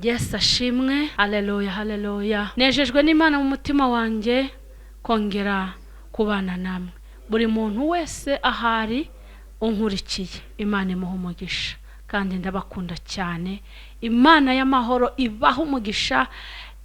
Yesu ashimwe. Haleluya, haleluya. Nejejwe n'Imana mu mutima wanjye kongera kubana namwe. Buri muntu wese ahari unkurikiye, Imana imuha umugisha kandi ndabakunda cyane. Imana y'amahoro ibaha umugisha,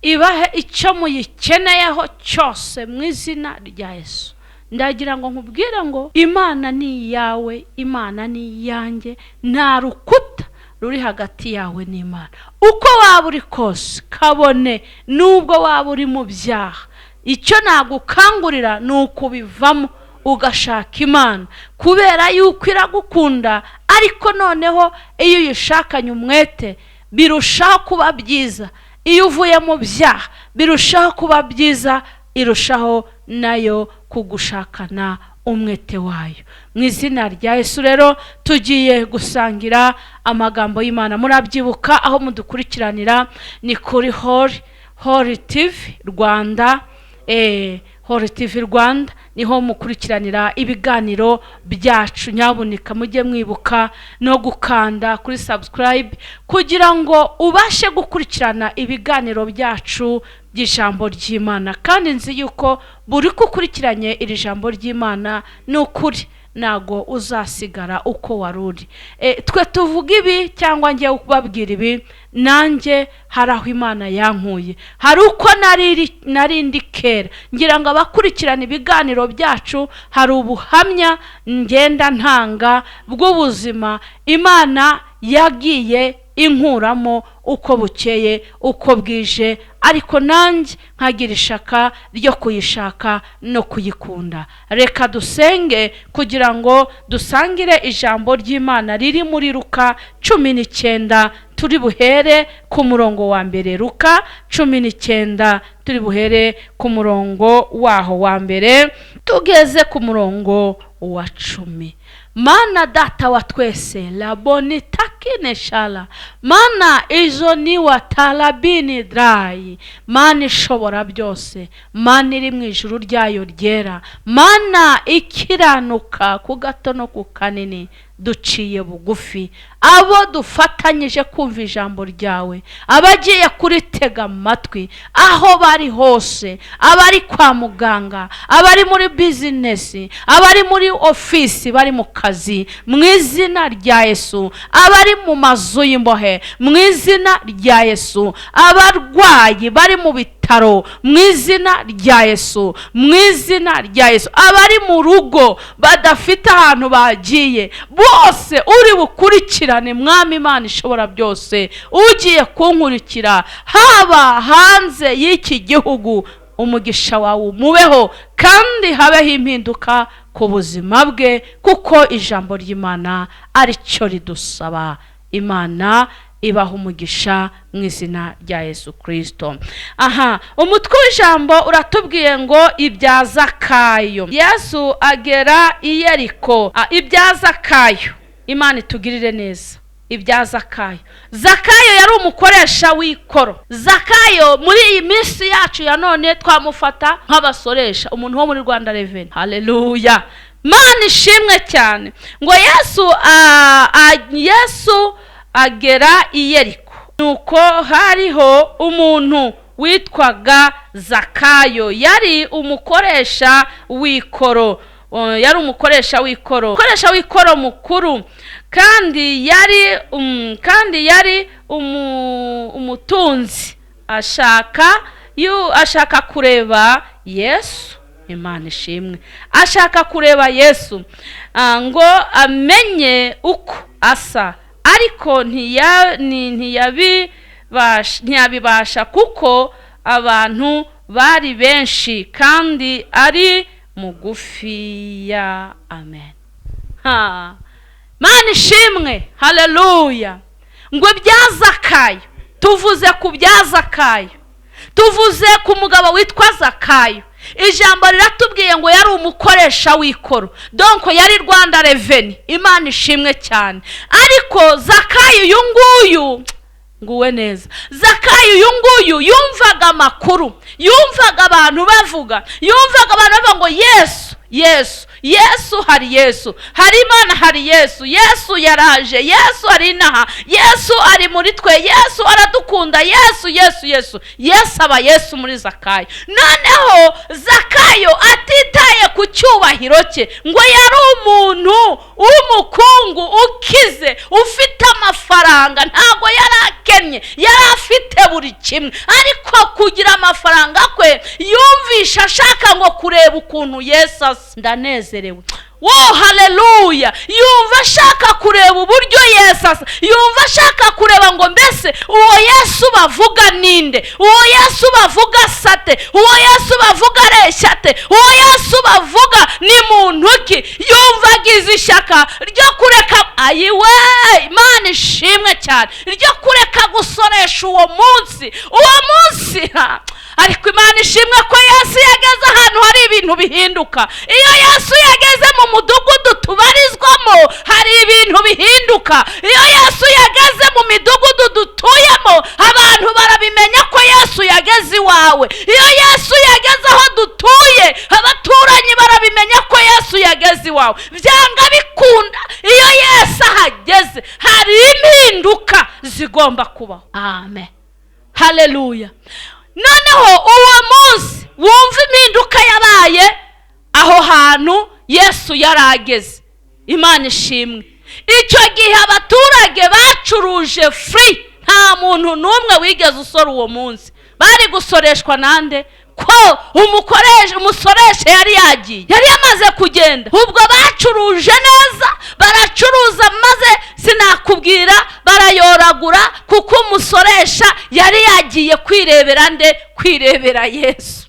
ibahe icyo muyikeneyeho cyose mu izina rya Yesu. Ndagira ngo nkubwire ngo Imana ni yawe, Imana ni yanjye, nta rukuta ruri hagati yawe n'Imana. Uko waba uri kose kabone nubwo waba uri mu byaha, icyo nagukangurira ni ukubivamo ugashaka Imana, kubera yuko iragukunda. Ariko noneho iyo uyishakanye umwete birushaho kuba byiza. Iyo uvuye mu byaha birushaho kuba byiza, irushaho nayo kugushakana umwete wayo. Mu izina rya Yesu rero tugiye gusangira amagambo y'Imana. Murabyibuka aho mudukurikiranira ni kuri Holy TV Rwanda. Holy TV Rwanda niho mukurikiranira ibiganiro byacu. Nyabunika mujye mwibuka no gukanda kuri subscribe kugira ngo ubashe gukurikirana ibiganiro byacu by'ijambo ry'Imana. Kandi nzi yuko buri kukurikiranye iri jambo ry'Imana ni ukuri, nago uzasigara uko waruri. Twe tuvuga ibi cyangwa ngiye kubabwira ibi, nanjye hari aho Imana yankuye, hari uko narindi kera. Ngira ngo abakurikirana ibiganiro byacu hari ubuhamya ngenda ntanga bw'ubuzima Imana yagiye inkuramo uko bukeye uko bwije, ariko nanjye nkagira ishaka ryo kuyishaka no kuyikunda. Reka dusenge kugira ngo dusangire ijambo ry'Imana riri muri Luka 19. Turi buhere ku murongo wa mbere. Luka 19 turi buhere ku murongo waho wa mbere tugeze ku murongo wa 10. Mana data wa twese, laboni takine shala, mana izo ni watalabini drai, mana ishobora byose, mana iri mu ijuru ryayo ryera, mana ikiranuka ku gato no ku kanini, duciye bugufi abo dufatanyije kumva ijambo ryawe, abagiye kuritega amatwi aho bari hose, abari kwa muganga, abari muri business, abari muri office, bari mu kazi, mu izina rya Yesu, abari mu mazu y'imbohe, mu izina rya Yesu, abarwayi bari mu bitaro, mu izina rya Yesu, mu izina rya Yesu, abari mu rugo badafite ahantu bagiye, bose uri bukurikirane Mwami Imana ishobora byose, ugiye kunkurikira haba hanze y'iki gihugu, umugisha wawe umubeho kandi habeho impinduka ku buzima bwe, kuko ijambo ry'Imana ari cyo ridusaba. Imana ibaha umugisha mu izina rya Yesu Kristo. Umutwe w'ijambo uratubwiye ngo ibya Zakayo. Yesu agera i Yeriko. Ibya Zakayo, Imana itugirire neza. Ibya Zakayo. Zakayo yari umukoresha w'ikoro. Zakayo muri iyi minsi yacu ya none twamufata nk'abasoresha, umuntu wo muri Rwanda Revenue. Haleluya, Mana ishimwe cyane. Ngo Yesu agera i Yeriko. Nuko hariho umuntu witwaga Zakayo, yari umukoresha w'ikoro. Yari umukoresha w'ikoro mukuru, kandi yari umutunzi. Ashaka kureba Yesu. Imana ishimwe. Ashaka kureba Yesu ngo amenye uko asa, ariko ntiyabibasha kuko abantu bari benshi kandi ari mugufiya. Amen. Mana ishimwe. Haleluya. Ngo ibya Zakayo, tuvuze ku bya Zakayo, tuvuze ku mugabo witwa Zakayo. Ijambo riratubwiye ngo yari umukoresha w'ikoro, donc yari Rwanda Revenue. Imana ishimwe cyane. Ariko Zakayo uyu nguyu nguwe neza. Zakayo uyu nguyu yumvaga amakuru, yumvaga abantu bavuga, yumvaga abantu bavuga ngo Yesu Yesu hari Yesu, hari Imana, hari Yesu. Yesu yaraje, Yesu ari inaha, Yesu ari muri twe, Yesu aradukunda, Yesu aba Yesu muri Zakayo. Noneho Zakayo atitaye ku cyubahiro cye, ngo yari umuntu w'umukungu ukize ufite amafaranga, ntago yari akennye, yari afite buri kimwe, ariko kugira amafaranga kwe yumvisha ashaka ngo kureba ukuntu Yesu asa. Ndanezerewe. Wow, haleluya. Yumva ashaka kureba uburyo Yesu asa, yumva ashaka kureba ngo mbese uwo Yesu bavuga ninde, uwo Yesu bavuga sate, uwo Yesu bavuga reshyate, uwo Yesu bavuga ni muntu ki. Yumva agize ishyaka ryo kureka, ayiwe Imana ishimwe cyane, ryo kureka gusoresha uwo munsi. Ariko Imana ishimwe ko Yesu yageze ahantu hari ibintu bihinduka. Iyo Yesu yageze mu mudugudu tubarizwamo hari ibintu bihinduka. Iyo Yesu yageze mu midugudu dutuyemo abantu barabimenya ko Yesu yageze iwawe. Iyo Yesu yageze aho dutuye abaturanyi barabimenya ko Yesu yageze iwawe. Byanga bikunda iyo Yesu ahageze hari impinduka zigomba kubaho. Amen, haleluya. Noneho uwo munsi wumva impinduka yabaye aho hantu Yesu yarageze. Imana ishimwe. Icyo gihe abaturage bacuruje free, nta muntu n'umwe wigeze usora uwo munsi. Bari gusoreshwa nande? Ko umusoreshe yari yagiye, yari yamaze kugenda. Ubwo bacuruje neza, baracuruza maze sinakubwira barayoragura, kuko umusoresha yari yagiye kwirebera nde? Kwirebera Yesu.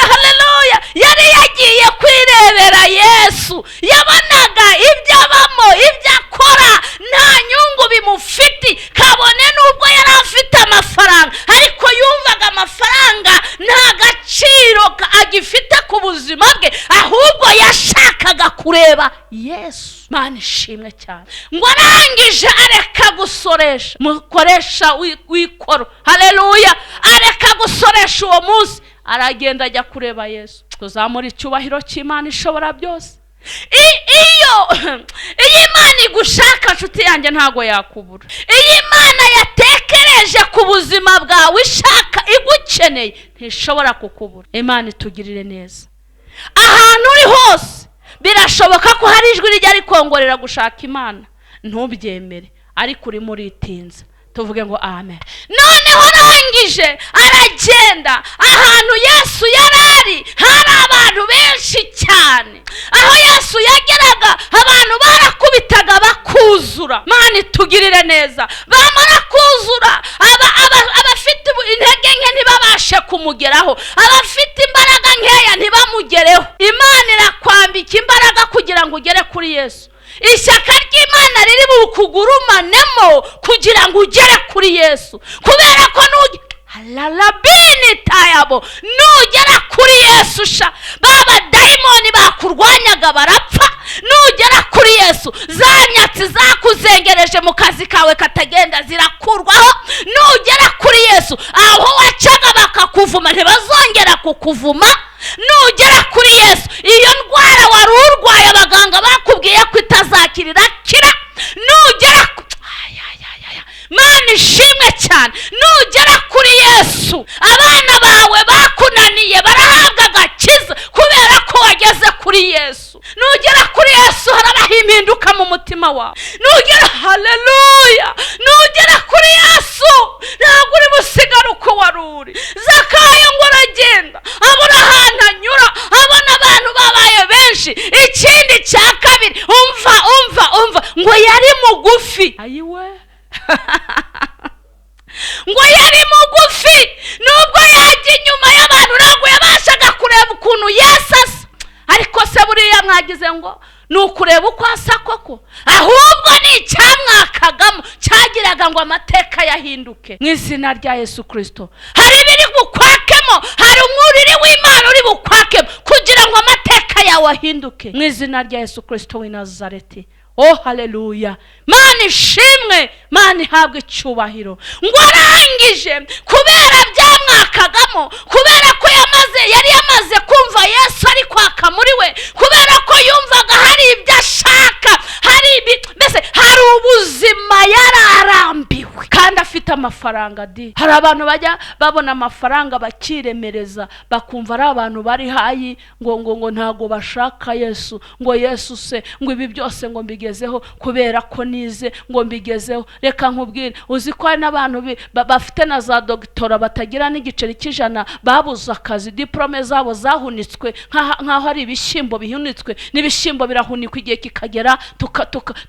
Haleluya. Yari yagiye kwirebera Yesu. Yabonaga ibyo abamo, ibyo akora nta nyungu bimufiti, kabone nubwo yari afite amafaranga, ariko yumvaga amafaranga nta gaciro agifite ku buzima bwe, ahubwo yashakaga kureba Yesu. Imana ishimwe cyane. Ngo arangije areka gusoresha, mukoresha w'ikoro, haleluya, areka gusoresha uwo munsi, aragenda ajya kureba Yesu. Tuzamura icyubahiro cy'Imana ishobora byose. Iyo Imana igushaka nshuti yanjye ntago yakubura. Iyo Imana yatekereje ku buzima bwawe ishaka igukeneye ntishobora kukubura. Imana itugirire neza. Ahantu uri hose birashoboka ko hari ijwi rijya rikongorera gushaka Imana, ntubyemere, ariko uri muri itinza. Tuvuge ngo amen. Noneho arangije aragenda ahantu Yesu yarari, hari abantu benshi cyane. Aho Yesu yageraga abantu barakubitaga bakuzura. Imana itugirire neza. Bamara kuzura abafite intege nke ntibabashe kumugeraho, abafite imbaraga nkeya ntibamugereho. Imana irakwambika imbaraga kugira ngo ugere kuri Yesu. Ishyaka ry'Imana riri bukugurumanemo kugira ngo ugere kuri Yesu, kubera ko halalabini tayabo nugera kuri Yesu sha baba daimoni bakurwanyaga barapfa. Nugera kuri Yesu zanyatsi zakuzengereje mu kazi kawe katagenda zirakurwaho. Nugera kuri Yesu aho wacaga bakakuvuma ntibazongera kukuvuma. Nugera kuri Yesu iyo ndwara wari urwaye abaganga bakubwiye ko itazakirira kira. Nugera Imana ishimwe cyane. Nugera kuri Yesu abana bawe bakunaniye barahabwa agakiza kubera ko wageze kuri Yesu. Nugera kuri Yesu harabaho impinduka mu mutima wawe. Nugera haleluya. Nugera kuri Yesu ntabwo uri busigara uko wari uri. Zakayo ngo aragenda abura ahantu anyura, abona abantu babaye benshi. Ikindi cya kabiri, umva ngo yari mugufi. Ayiwe ngo yari mugufi, nubwo yajya inyuma y'abantu ntabwo yabashaga kureba ukuntu Yesu asa. Ariko se buriya mwagize ngo ni ukureba uko asa koko, ahubwo ni icyamwakagamo cyagiraga ngo amateka yahinduke. Mu izina rya Yesu Kristo hari ibiri bukwakemo, hari umuriri w'Imana uri bukwakemo kugira ngo amateka yawe ahinduke. Mu izina rya Yesu Kristo w'i Nazareti. Oh haleluya. Imana ishimwe Mana ihabwe icyubahiro. Ngo arangije kubera byamwakagamo, kubera ko yari yamaze kumva Yesu ari kwaka muri we, kubera ko yumvaga hari ibyo ashaka, mbese hari ubuzima yararambiwe kandi afite amafaranga di. Hari abantu bajya babona amafaranga bakiremereza, bakumva ari abantu bari hayi, ngo ntago bashaka Yesu, ngo Yesu se ngo ibi byose ngo mbigezeho kubera ko nize ngo mbigezeho. Reka nkubwire, uzi ko hari n'abantu bafite na za doctora batagira n'igiceri cy'ijana, babuze akazi, diplome zabo zahunitswe nkaho ari ibishyimbo bihunitswe, n'ibishyimbo birahunikwa igihe kikagera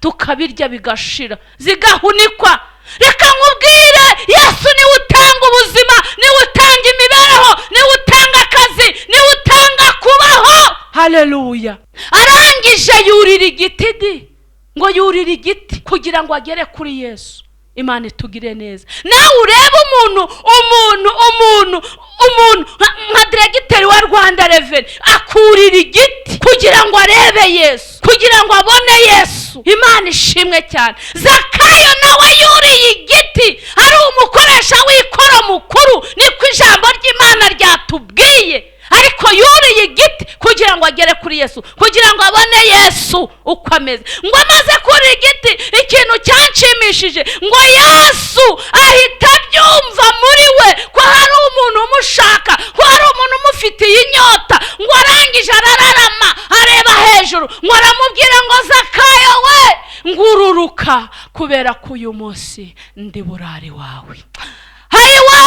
tukabirya bigashira, zigahunikwa. Reka nkubwire, Yesu niwe utanga ubuzima, niwe utanga imibereho, niwe utanga akazi, niwe utanga kubaho. Haleluya. Arangije yurira igiti di, ngo yurira igiti kugira ngo agere kuri Yesu. Imana itugire neza. Nawe ureba umuntu nka diregiteri wa Rwanda Revenue akurira igiti kugira ngo arebe Yesu, kugira ngo abone Yesu. Imana ishimwe cyane. Zakayo nawe yuriye igiti, ari umukoresha w'ikoro mukuru, niko ijambo ry'Imana ryatubwiye. Ariko yuriye igiti kugira ngo agere kuri Yesu, kugira ngo abone Yesu uko ameze. Ngo amaze kurira igiti, ikintu cyanshimishije, ngo Yesu ahita abyumva muri we ko hari umuntu umushaka, ko hari umuntu umufitiye inyota. Ngo arangije arararama, areba hejuru, ngo aramubwira ngo Zakayo we, ngururuka kubera ko uyu munsi ndi burari wawe. Hayiwe,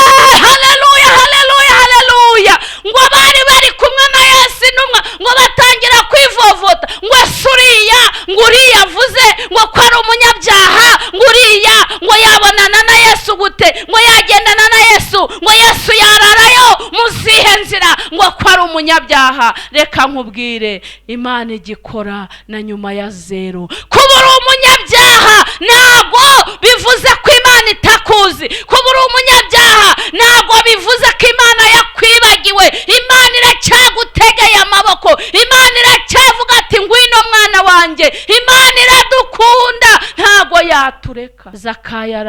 haleluya, haleluya, haleluya. Ngo bari kumwe na Yesu intumwa, ngo batangira kwivovota, ngo suriya, ngo uriya avuze ngo ko ari umunyabyaha, ngo uriya ngo yabonana na Yesu gute, ngo yagendana na Yesu, ngo Yesu yararayo muzihe nzira, ngo ko ari umunyabyaha. Reka nkubwire, Imana igikora na nyuma ya zero. Kuba uri umunyabyaha ntabwo bivuze ko Imana itakuzi. Kuba uri umunyabyaha ntabwo bivuze ko Imana yakwibagiwe. Imana iracyagutegeye amaboko, Imana iracyavuga ati ngwino mwana wanjye. Imana iradukunda, ntabwo yatureka. Zakayo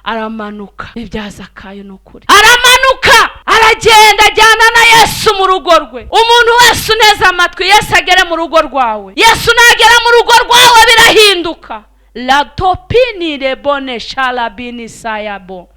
aramanuka. Ibya Zakayo n'ukuri, aramanuka aragenda ajyana na Yesu mu rugo rwe. Umuntu wese uneze amatwi, Yesu agere mu rugo rwawe. Yesu nagera mu rugo rwawe birahinduka. La topini rebone shalabini sayabo.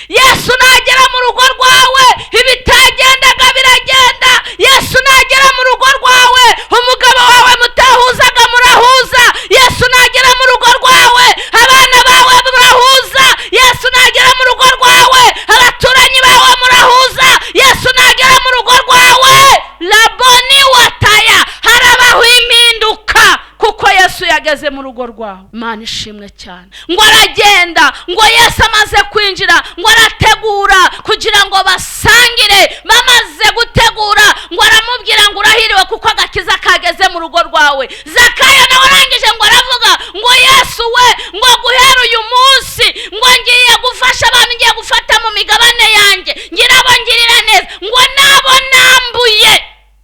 Yesu nagera mu rugo rwawe, ibitagendaga biragenda. Yesu nagera mu rugo rwawe, umugabo wawe mutahuzaga murahuza. Yesu nagera mu rugo rwawe, abana bawe murahuza. Yesu nagera mu rugo rwawe, abaturanyi bawe murahuza. Yesu nagera mu rugo rwawe, laboni wataya, harabaho impinduka kuko Yesu yageze mu rugo rwawe. Imana ishimwe cyane. Ngo aragenda, ngo Yesu amaze kwinjira, ngo arategura kugira ngo basangire. Bamaze gutegura, ngo aramubwira ngo urahiriwe kuko agakiza kageze mu rugo rwawe. Zakayo nawe arangije ngo aravuga ngo Yesu we, ngo guhera uyu munsi ngo ngiye gufasha abantu, ngiye gufata mu migabane yanjye, ngira abo ngirira neza, ngo nabo nambuye.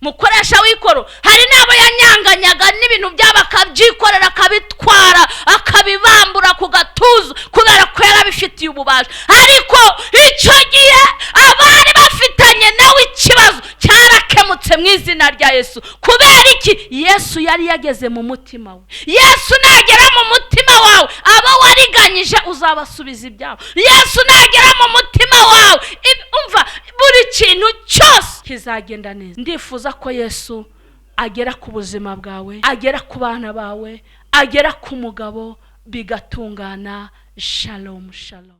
Mukoresha w'ikoro, hari nabo yanyanganyaga n'ibintu byabo akabyikorera, akabitwara, akabibambura ku gatuza kubera ko yarabifitiye ububasha. Ariko icyo gihe abari bafitanye nawe ikibazo cyarakemutse mu izina rya Yesu. Kubera iki? Yesu yari yageze mu mutima we. Yesu nagera mu mutima wawe, abo wariganyije uzabasubiza ibyabo. Yesu nagera mu mutima wawe, umva buri kintu cyose kizagenda neza. Ndifuza ko Yesu agera ku buzima bwawe, agera ku bana bawe, agera ku mugabo, bigatungana. Shalom, shalom.